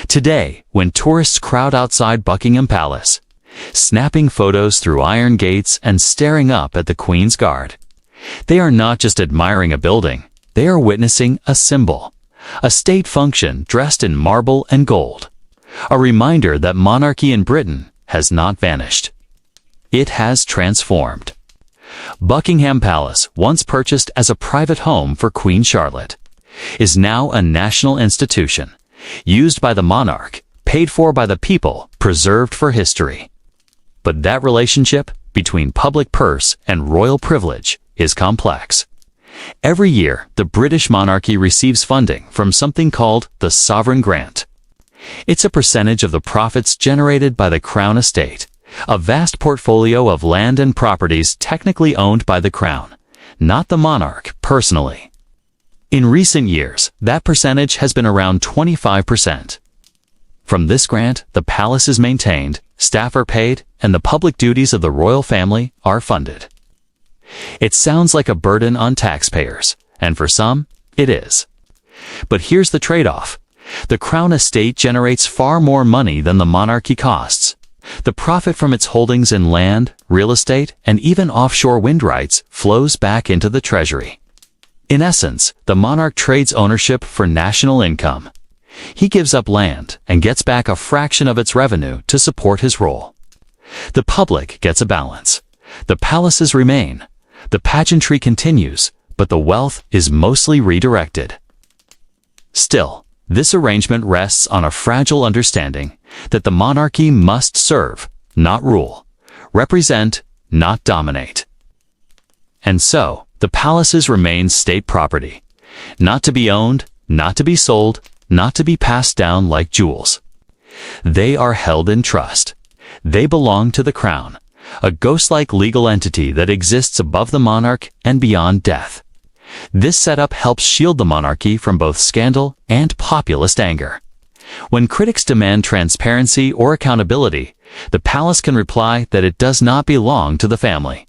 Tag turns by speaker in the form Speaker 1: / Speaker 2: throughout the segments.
Speaker 1: Today, when tourists crowd outside Buckingham Palace, snapping photos through iron gates and staring up at the Queen's Guard, they are not just admiring a building, they are witnessing a symbol, a state function dressed in marble and gold, a reminder that monarchy in Britain has not vanished. It has transformed. Buckingham Palace, once purchased as a private home for Queen Charlotte, is now a national institution, used by the monarch, paid for by the people, preserved for history. But that relationship between public purse and royal privilege is complex. Every year, the British monarchy receives funding from something called the Sovereign Grant. It's a percentage of the profits generated by the Crown Estate, a vast portfolio of land and properties technically owned by the Crown, not the monarch personally. In recent years, that percentage has been around 25%. From this grant, the palace is maintained, staff are paid, and the public duties of the royal family are funded. It sounds like a burden on taxpayers, and for some, it is. But here's the trade-off. The Crown Estate generates far more money than the monarchy costs. The profit from its holdings in land, real estate, and even offshore wind rights flows back into the treasury. In essence, the monarch trades ownership for national income. He gives up land and gets back a fraction of its revenue to support his role. The public gets a balance. The palaces remain. The pageantry continues, but the wealth is mostly redirected. Still, this arrangement rests on a fragile understanding that the monarchy must serve, not rule, represent, not dominate. And so, the palaces remain state property, not to be owned, not to be sold, not to be passed down like jewels. They are held in trust. They belong to the Crown, a ghost-like legal entity that exists above the monarch and beyond death. This setup helps shield the monarchy from both scandal and populist anger. When critics demand transparency or accountability, the palace can reply that it does not belong to the family.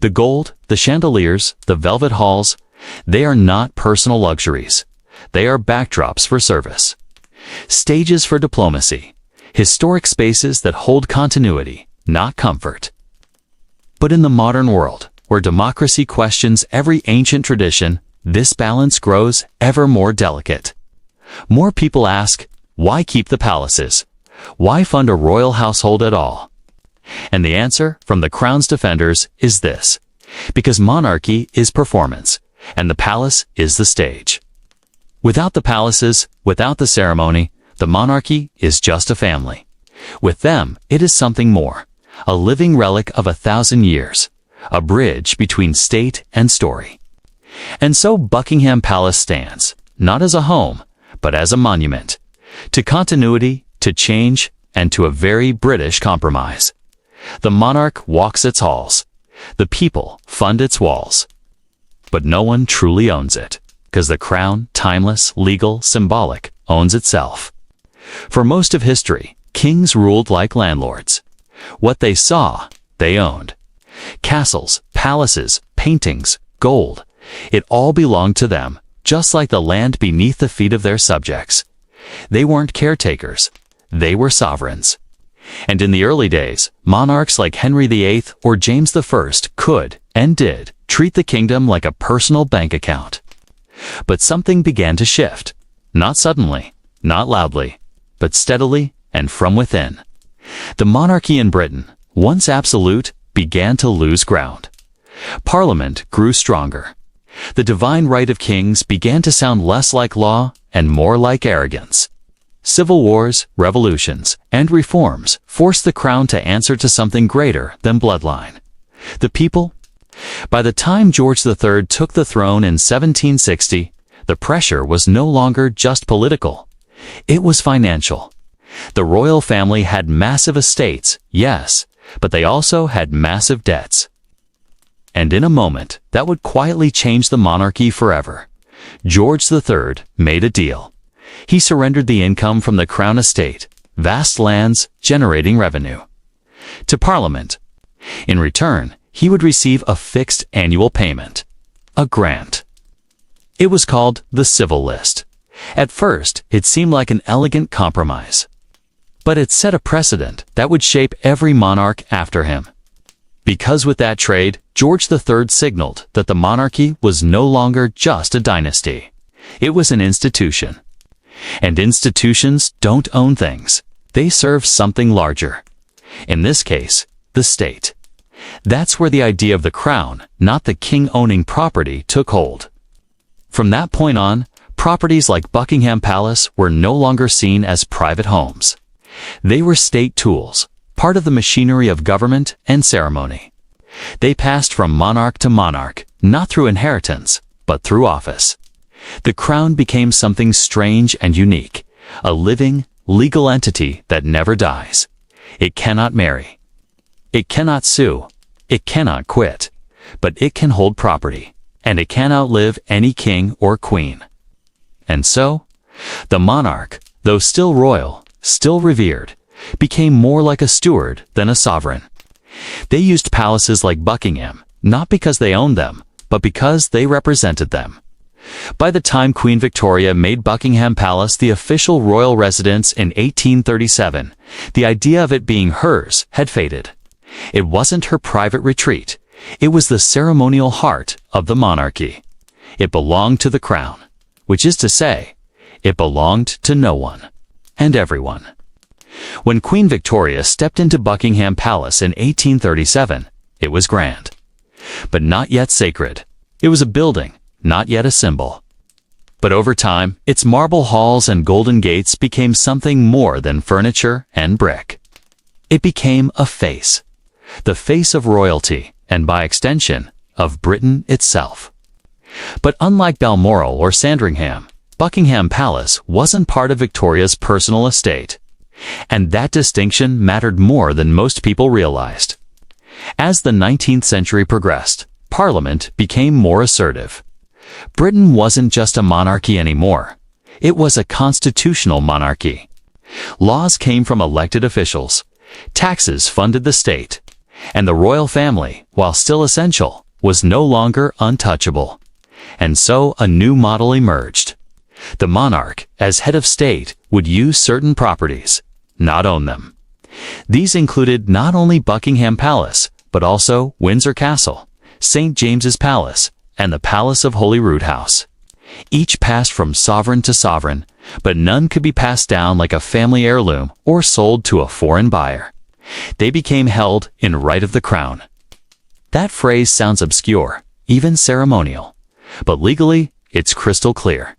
Speaker 1: The gold, the chandeliers, the velvet halls, they are not personal luxuries. They are backdrops for service, stages for diplomacy, historic spaces that hold continuity, not comfort. But in the modern world, where democracy questions every ancient tradition, this balance grows ever more delicate. More people ask, why keep the palaces? Why fund a royal household at all? And the answer from the Crown's defenders is this: because monarchy is performance, and the palace is the stage. Without the palaces, without the ceremony, the monarchy is just a family. With them, it is something more, a living relic of 1,000 years, a bridge between state and story. And so Buckingham Palace stands, not as a home, but as a monument, to continuity, to change, and to a very British compromise. The monarch walks its halls. The people fund its walls. But no one truly owns it, because the Crown, timeless, legal, symbolic, owns itself. For most of history, kings ruled like landlords. What they saw, they owned. Castles, palaces, paintings, gold, it all belonged to them, just like the land beneath the feet of their subjects. They weren't caretakers. They were sovereigns. And in the early days, monarchs like Henry VIII or James I could, and did, treat the kingdom like a personal bank account. But something began to shift. Not suddenly, not loudly, but steadily and from within. The monarchy in Britain, once absolute, began to lose ground. Parliament grew stronger. The divine right of kings began to sound less like law and more like arrogance. Civil wars, revolutions, and reforms forced the Crown to answer to something greater than bloodline. The people? By the time George III took the throne in 1760, the pressure was no longer just political. It was financial. The royal family had massive estates, yes, but they also had massive debts. And in a moment that would quietly change the monarchy forever, George III made a deal. He surrendered the income from the Crown Estate, vast lands generating revenue, to Parliament. In return, he would receive a fixed annual payment, a grant. It was called the Civil List. At first, it seemed like an elegant compromise. But it set a precedent that would shape every monarch after him. Because with that trade, George III signaled that the monarchy was no longer just a dynasty. It was an institution. And institutions don't own things. They serve something larger. In this case, the state. That's where the idea of the crown, not the king owning property, took hold. From that point on, properties like Buckingham Palace were no longer seen as private homes. They were state tools, part of the machinery of government and ceremony. They passed from monarch to monarch, not through inheritance, but through office. The crown became something strange and unique, a living, legal entity that never dies. It cannot marry. It cannot sue. It cannot quit. But it can hold property, and it can outlive any king or queen. And so, the monarch, though still royal, still revered, became more like a steward than a sovereign. They used palaces like Buckingham, not because they owned them, but because they represented them. By the time Queen Victoria made Buckingham Palace the official royal residence in 1837, the idea of it being hers had faded. It wasn't her private retreat. It was the ceremonial heart of the monarchy. It belonged to the crown, which is to say, it belonged to no one and everyone. When Queen Victoria stepped into Buckingham Palace in 1837, it was grand, but not yet sacred. It was a building, not yet a symbol. But over time, its marble halls and golden gates became something more than furniture and brick. It became a face, the face of royalty, and by extension, of Britain itself. But unlike Balmoral or Sandringham, Buckingham Palace wasn't part of Victoria's personal estate. And that distinction mattered more than most people realized. As the 19th century progressed, Parliament became more assertive. Britain wasn't just a monarchy anymore. It was a constitutional monarchy. Laws came from elected officials. Taxes funded the state. And the royal family, while still essential, was no longer untouchable. And so a new model emerged. The monarch, as head of state, would use certain properties, not own them. These included not only Buckingham Palace, but also Windsor Castle, St. James's Palace, and the Palace of Holyrood House. Each passed from sovereign to sovereign, but none could be passed down like a family heirloom or sold to a foreign buyer. They became held in right of the crown. That phrase sounds obscure, even ceremonial, but legally, it's crystal clear.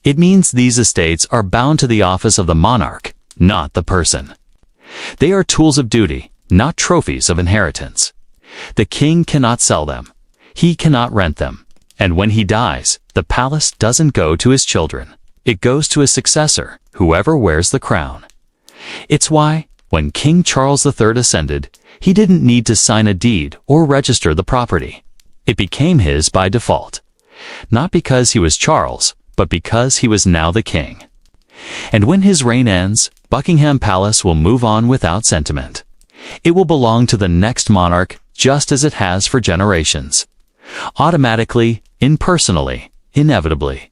Speaker 1: It means these estates are bound to the office of the monarch, not the person. They are tools of duty, not trophies of inheritance. The king cannot sell them. He cannot rent them. And when he dies, the palace doesn't go to his children. It goes to his successor, whoever wears the crown. It's why, when King Charles III ascended, he didn't need to sign a deed or register the property. It became his by default. Not because he was Charles, but because he was now the king. And when his reign ends, Buckingham Palace will move on without sentiment. It will belong to the next monarch just as it has for generations. Automatically, impersonally, inevitably.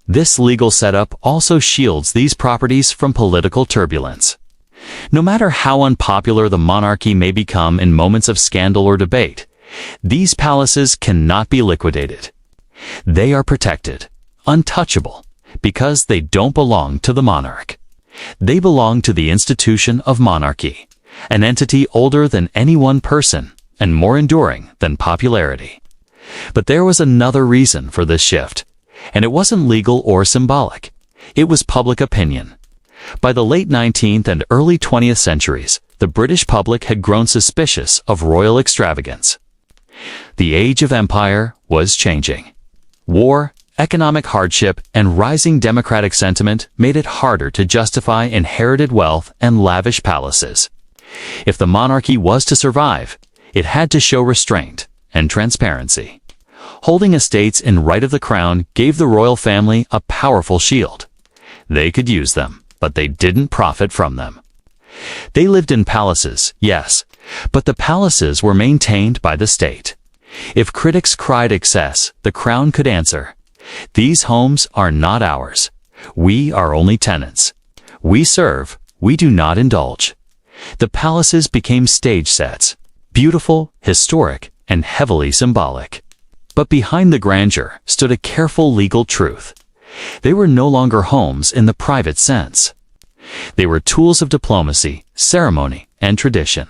Speaker 1: This legal setup also shields these properties from political turbulence. No matter how unpopular the monarchy may become in moments of scandal or debate, these palaces cannot be liquidated. They are protected, untouchable, because they don't belong to the monarch. They belong to the institution of monarchy, an entity older than any one person and more enduring than popularity. But there was another reason for this shift, and it wasn't legal or symbolic. It was public opinion. By the late 19th and early 20th centuries, the British public had grown suspicious of royal extravagance. The age of empire was changing. War, economic hardship, and rising democratic sentiment made it harder to justify inherited wealth and lavish palaces. If the monarchy was to survive, it had to show restraint and transparency. Holding estates in right of the crown gave the royal family a powerful shield. They could use them, but they didn't profit from them. They lived in palaces, yes, but the palaces were maintained by the state. If critics cried excess, the crown could answer, "These homes are not ours. We are only tenants. We serve, we do not indulge. The palaces became stage sets, beautiful, historic, and heavily symbolic. But behind the grandeur stood a careful legal truth. They were no longer homes in the private sense. They were tools of diplomacy, ceremony, and tradition.